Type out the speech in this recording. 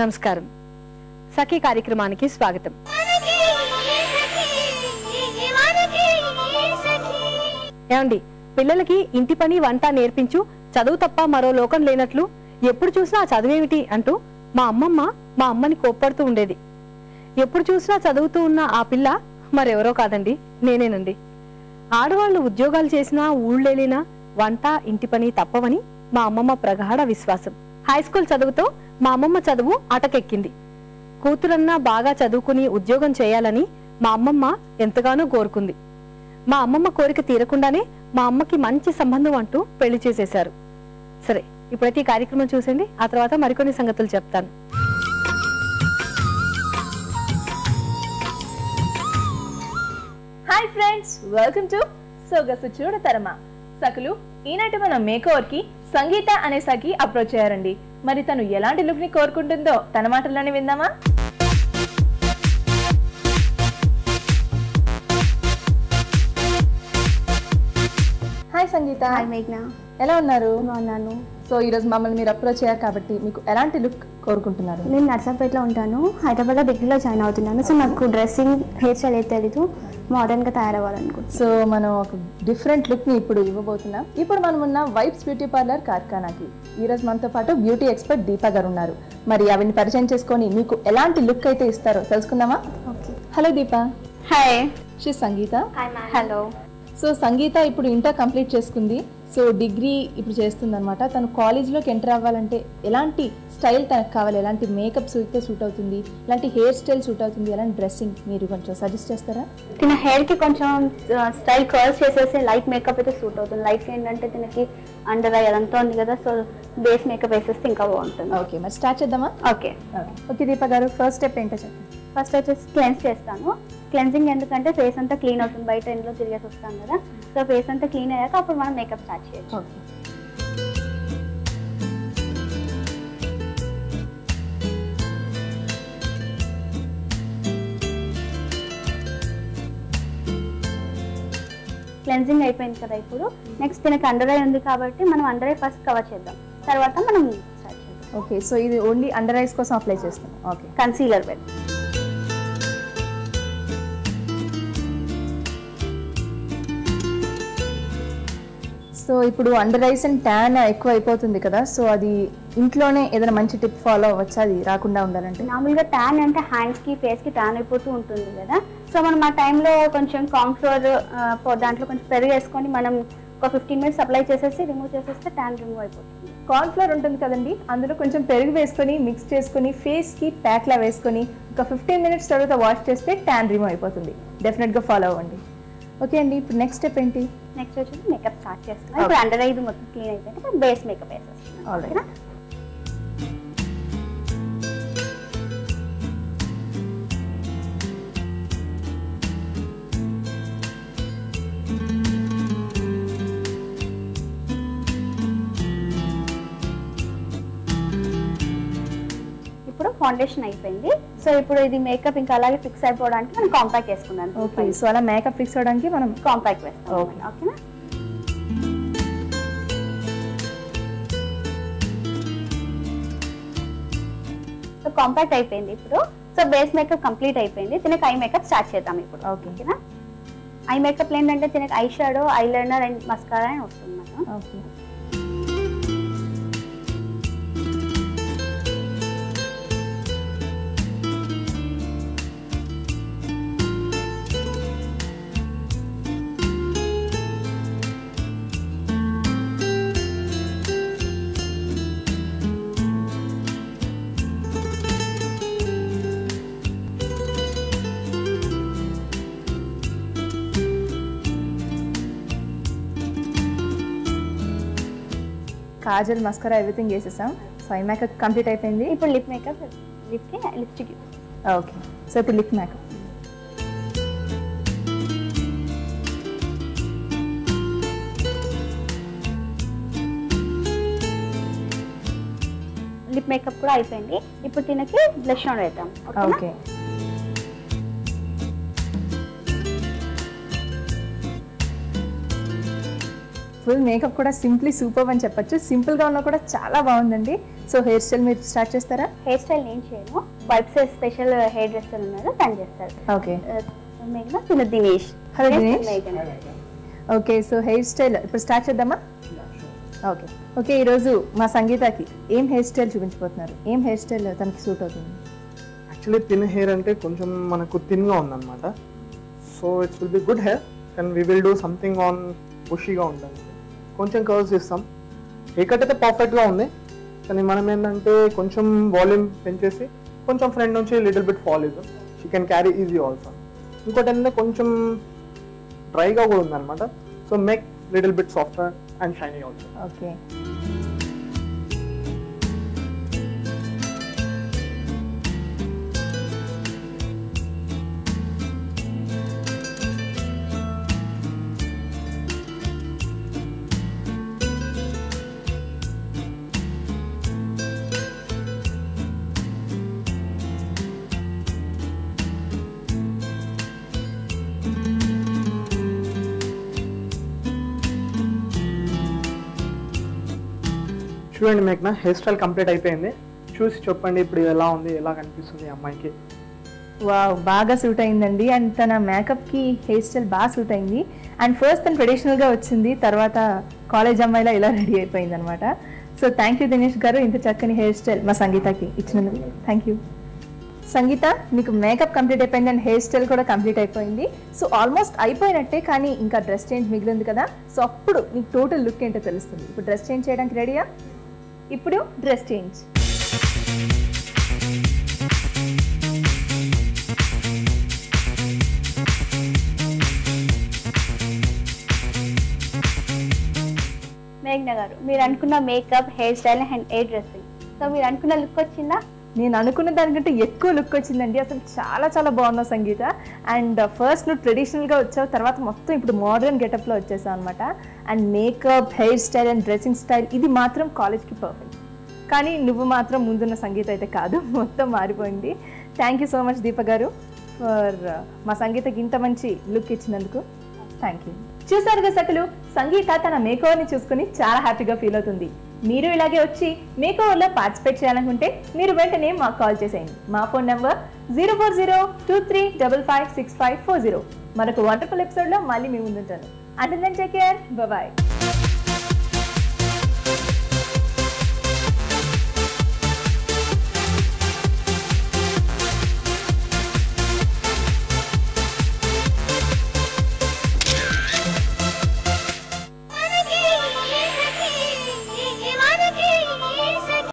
నమస్కారం. సఖీ కార్యక్రమానికి స్వాగతం. ఏమండి, పిల్లలకి ఇంటి పని వంట నేర్పించు, చదువు తప్ప మరో లోకం లేనట్లు ఎప్పుడు చూసినా చదువేమిటి అంటూ మా అమ్మమ్మ మా అమ్మని కోప్పడుతూ ఉండేది. ఎప్పుడు చూసినా చదువుతూ ఉన్న ఆ పిల్ల మరెవరో కాదండి, నేనేనండి. ఆడవాళ్లు ఉద్యోగాలు చేసినా ఊళ్ళెళ్ళినా వంట ఇంటి పని తప్పవని మా అమ్మమ్మ ప్రగాఢ విశ్వాసం. హై స్కూల్ చదువుతో మా అమ్మమ్మ చదువు అటకెక్కింది. కూతురన్నా బాగా చదువుకుని ఉద్యోగం చేయాలని మా అమ్మమ్మ ఎంతగానో కోరుకుంది. మా అమ్మమ్మ కోరిక తీరకుండానే మా అమ్మకి మంచి సంబంధం అంటూ పెళ్లి చేసేశారు. సరే, ఇప్పుడైతే ఈ కార్యక్రమం చూసండి, ఆ తర్వాత మరికొన్ని సంగతులు చెప్తాను. హాయ్ ఫ్రెండ్స్, వెల్కమ్ టు సొగసు చూడతరమా. సకులు, ఈనాటి మన మేకోవర్ కి సంగీత అనే సఖి అప్రోచ్ అయ్యారండి. మరి తను ఎలాంటి లుక్ ని కోరుకుంటుందో తన మాటల్లోనే విందామా? హాయ్ సంగీత. హాయ్ మేఘ్నా, ఎలా ఉన్నారు? బాగున్నాను. సో ఈరోజు మమ్మల్ని మీరు అప్రోచ్ అయ్యారు కాబట్టి మీకు ఎలాంటి లుక్ కోరుకుంటున్నారు? నేను నర్సంపేటలో ఉంటాను, హైదరాబాద్లో డిగ్రీలో జాయిన్ అవుతున్నాను. సో నాకు డ్రెస్సింగ్, హెయిర్ స్టైల్ అయితే తెలీదు, మోడర్న్గా తయారవ్వాలనుకుంటున్నాను. సో మనం ఒక డిఫరెంట్ లుక్ని ఇప్పుడు ఇవ్వబోతున్నాం. ఇప్పుడు మనం ఉన్న వైబ్స్ బ్యూటీ పార్లర్ కార్ఖానాకి ఈరోజు మనతో పాటు బ్యూటీ ఎక్స్పర్ట్ దీపా గారు ఉన్నారు. మరి ఆవిడని పరిచయం చేసుకొని మీకు ఎలాంటి లుక్ అయితే ఇస్తారో తెలుసుకుందామా? Okay. Hello Deepa. Hi. She Sangeetha. Hello. So Sangeetha ఇప్పుడు ఇంటర్ కంప్లీట్ చేసుకుంది. సో డిగ్రీ ఇప్పుడు చేస్తుంది అనమాట. తను కాలేజ్లోకి ఎంటర్ అవ్వాలంటే ఎలాంటి స్టైల్ తనకు కావాలి, ఎలాంటి మేకప్ అయితే సూట్ అవుతుంది, ఎలాంటి హెయిర్ స్టైల్ సూట్ అవుతుంది, ఎలాంటి డ్రెస్సింగ్ మీరు కొంచెం సజెస్ట్ చేస్తారా? తిన హెయిర్కి కొంచెం స్టైల్ కర్ల్స్ చేసేసి లైట్ మేకప్ అయితే సూట్ అవుతుంది. లైట్ ఏంటంటే తినకి అండర్ ఐ అదంతా ఉంది కదా, సో బేస్ మేకప్ వేసేస్తే ఇంకా బాగుంటుంది. ఓకే, మరి స్టార్ట్ చేద్దామా? ఓకే. ఓకే దీపా గారు, ఫస్ట్ స్టెప్ ఏంటో చెప్పండి. ఫస్ట్ వచ్చేసి క్లెన్స్ చేస్తాను. క్లెన్జింగ్ ఎందుకంటే ఫేస్ అంతా క్లీన్ అవుతుంది, బయట ఎండ్లో తిరిగేసి వస్తాం కదా, సో ఫేస్ అంతా క్లీన్ అయ్యాక అప్పుడు మనం మేకప్ స్టార్ట్ చేయొచ్చు. ఓకే. క్లెన్జింగ్ అయిపోయింది కదా, ఇప్పుడు నెక్స్ట్ దీనికి అండర్ ఐ ఉంది కాబట్టి మనం అండర్ ఐ ఫస్ట్ కవర్ చేద్దాం, తర్వాత మనం స్టార్ట్ చేద్దాం. ఓకే, సో ఇది ఓన్లీ అండర్ ఐస్ కోసం అప్లై చేస్తాం. ఓకే. కన్సీలర్ పెట్టి సో ఇప్పుడు అండర్ ఐస్ అండ్ ట్యాన్ ఎక్కువ అయిపోతుంది కదా, సో అది ఇంట్లోనే ఏదైనా మంచి టిప్ ఫాలో అవ్వచ్చా అది రాకుండా ఉండాలంటే? నార్మల్గా ట్యాన్ అంటే హ్యాండ్స్కి ఫేస్కి ట్యాన్ అయిపోతూ ఉంటుంది కదా, సో మనం ఆ టైంలో కొంచెం కార్న్ఫ్లోర్ దాంట్లో కొంచెం పెరుగు వేసుకొని మనం ఒక 15 minutes అప్లై చేసేసి రిమూవ్ చేసేస్తే ట్యాన్ రిమూవ్ అయిపోతుంది. కార్న్ఫ్లోర్ ఉంటుంది కదండి, అందులో కొంచెం పెరుగు వేసుకొని మిక్స్ చేసుకొని ఫేస్కి ప్యాక్లా వేసుకొని ఒక 15 minutes తర్వాత వాష్ చేస్తే ట్యాన్ రిమూవ్ అయిపోతుంది. డెఫినెట్గా ఫాలో అవ్వండి. ఓకే అండి, ఇప్పుడు నెక్స్ట్ స్టెప్ ఏంటి? నెక్స్ట్ వచ్చేసి మేకప్ స్టార్ట్ చేస్తున్నాం. ఇప్పుడు అండర్ ఐ మొత్తం క్లీన్ అయిపోయింది, ఇప్పుడు బేస్ మేకప్ వేసేస్తున్నాం. ఓకేనా? ఇప్పుడు ఫౌండేషన్ అయిపోయింది. సో ఇప్పుడు ఇది మేకప్ ఇంకా అలాగే ఫిక్స్ అయిపోవడానికి మనం కాంపాక్ట్ వేసుకున్నాం. ఓకే, సో అలా మేకప్ ఫిక్స్ అవడానికి మనం కాంపాక్ట్ వేస్తాం. ఓకే. ఓకేనా? సో కాంపాక్ట్ అయిపోయింది ఇప్పుడు. సో బేస్ మేకప్ కంప్లీట్ అయిపోయింది. తినకి ఐ మేకప్ స్టార్ట్ చేద్దాం ఇప్పుడు. ఓకేనా? ఐ మేకప్ ఏంటంటే తినకి eye shadow, eye liner and mascara అని వస్తుంది మనం. ఓకే. కాజల్, మస్కరా ఎవ్రీథింగ్ వేసేసాం. సో ఐ మేకప్ కంప్లీట్ అయిపోయింది. ఇప్పుడు లిప్ మేకప్, లిప్కి లిప్స్టిక్. ఓకే, సో ఇప్పుడు లిప్ మేకప్. లిప్ మేకప్ కూడా అయిపోయింది. ఇప్పుడు తినకి బ్లష్ ఆన్ వేద్దాం. ఓకే. ఫుల్ మేకప్ కూడా సింప్లీ సూపర్ అని చెప్పొచ్చు. సింపుల్గా ఉన్నా కూడా చాలా బాగుందండి. సో హెయిర్ స్టైల్ మీరు స్టార్ట్ చేస్తారా? హెయిర్ స్టైల్ నేను చేయను, వైబ్స్ స్పెషల్ హెయిర్ డ్రెస్సర్ ఉన్నారు తను చేస్తారు. ఓకే. మేఘన తిన దినేష్. హలో దినేష్. మేఘన. ఓకే, సో హెయిర్ స్టైల్ ఇప్పుడు స్టార్ట్ చేద్దామా? Okay okay. ఈరోజు మా సంగీతకి ఏం హెయిర్ స్టైల్ చూపించబోతున్నారు? ఏం హెయిర్ స్టైల్ తనకి సూట్ అవుతుంది? యాక్చువల్లీ థిన్ హెయిర్ అంటే కొంచెం మనకు థిన్గా ఉందన్నమాట. So it's will be good hair and we will do something on బుషీగా ఉంటుంది. కొంచెం కర్వ్స్ ఇస్తాం. హెయిర్ కట్ అయితే పర్ఫెక్ట్గా ఉంది, కానీ మనం ఏంటంటే కొంచెం వాల్యూమ్ పెంచేసి కొంచెం ఫ్రంట్ నుంచి లిటిల్ బిట్ ఫాల్ ఇద్దాం. She can carry easy also. ఇంకోటి ఏంటంటే కొంచెం డ్రైగా కూడా ఉందన్నమాట. So make little bit software and shiny also. Okay. చూడండి మేఘన, హెయిర్ స్టైల్ కంప్లీట్ అయిపోయింది. చూసి చెప్పండి ఇప్పుడు ఎలా ఉంది, ఎలా కనిపిస్తుంది అమ్మాయికి? వావ్, బాగా సూట్ అయిందండి. అండ్ తన మేకప్కి హెయిర్ స్టైల్ బాగా సూట్ అయింది. అండ్ ఫస్ట్ తను ట్రెడిషనల్గా వచ్చింది, తర్వాత కాలేజ్ అమ్మాయిలా ఇలా రెడీ అయిపోయింది అనమాట. సో థ్యాంక్ యూ దినేష్ గారు, ఇంత చక్కని హెయిర్ స్టైల్ మా సంగీతకి ఇచ్చినందుకు. Thank you. సంగీత, నీకు మేకప్ కంప్లీట్ అయిపోయింది అండ్ హెయిర్ స్టైల్ కూడా కంప్లీట్ అయిపోయింది. సో ఆల్మోస్ట్ అయిపోయినట్టే, కానీ ఇంకా డ్రెస్ చేంజ్ మిగిలింది కదా. సో అప్పుడు నీకు టోటల్ లుక్ ఏంటో తెలుస్తుంది. ఇప్పుడు డ్రెస్ చేంజ్ చేయడానికి రెడీయా? ఇప్పుడు డ్రెస్ చేంజ్. మేఘన గారు, మీరు అనుకున్న makeup, hair style and hair dressing, so మీరు అనుకున్న లుక్ వచ్చిందా? నేను అనుకున్న దానికంటే ఎక్కువ లుక్ వచ్చిందండి. అసలు చాలా చాలా బాగున్నావు సంగీత. అండ్ ఫస్ట్ నువ్వు ట్రెడిషనల్గా వచ్చావు, తర్వాత మొత్తం ఇప్పుడు మోడర్న్ గెటప్లో వచ్చేసావు అనమాట. And makeup, hair style and dressing style ఇది మాత్రం కాలేజ్కి పర్ఫెక్ట్. కానీ నువ్వు మాత్రం ముందున్న సంగీత అయితే కాదు, మొత్తం మారిపోయింది. థ్యాంక్ యూ సో మచ్ దీప గారు ఫర్ మా సంగీతకి ఇంత మంచి లుక్ ఇచ్చినందుకు. Thank you. చూసారుగా సకలు, సంగీత తన మేకోవర్ని చూసుకుని చాలా హ్యాపీగా ఫీల్ అవుతుంది. మీరు ఇలాగే వచ్చి మేకోవర్లో పార్టిసిపేట్ చేయాలనుకుంటే మీరు వెంటనే మాకు కాల్ చేసేయండి. మా ఫోన్ నెంబర్ 04023556540. మరొక వండర్ఫుల్ ఎపిసోడ్లో మళ్ళీ మీ ముందుంటాను. Until then take care, bye bye.